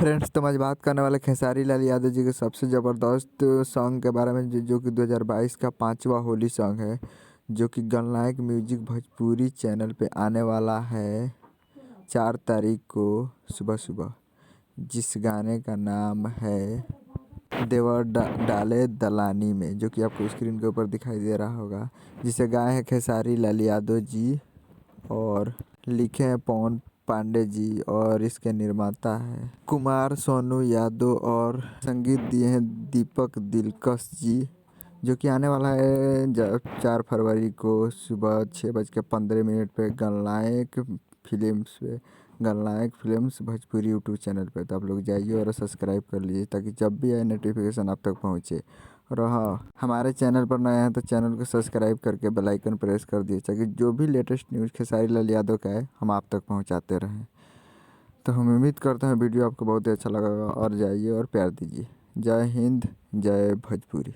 Friends, तो आज बात करने वाले खेसारी लाल यादव जी के सबसे ज़बरदस्त सॉन्ग के बारे में जो कि 2022 का 5वां होली सॉन्ग है, जो कि गणनायक म्यूजिक भोजपुरी चैनल पे आने वाला है 4 तारीख को सुबह सुबह। जिस गाने का नाम है देवर डाले दलानी में, जो कि आपको स्क्रीन के ऊपर दिखाई दे रहा होगा, जिसे गाए हैं खेसारी लाल यादव जी और लिखे हैं पवन पांडे जी और इसके निर्माता है कुमार सोनू यादव और संगीत दिए हैं दीपक दिलकश जी। जो कि आने वाला है 4 फरवरी को सुबह 6:15 पे Gananayak films Bhojpuri YouTube channel पे। तो आप लोग जाइए और सब्सक्राइब कर लीजिए ताकि जब भी आए नोटिफिकेशन आप तक पहुँचे। और हाँ, हमारे चैनल पर नए हैं तो चैनल को सब्सक्राइब करके बेल आइकन प्रेस कर दिए ताकि जो भी लेटेस्ट न्यूज़ खेसारी लाल यादव का है हम आप तक पहुंचाते रहें। तो हम उम्मीद करते हैं वीडियो आपको बहुत ही अच्छा लगा और जाइए और प्यार दीजिए। जय हिंद, जय भोजपुरी।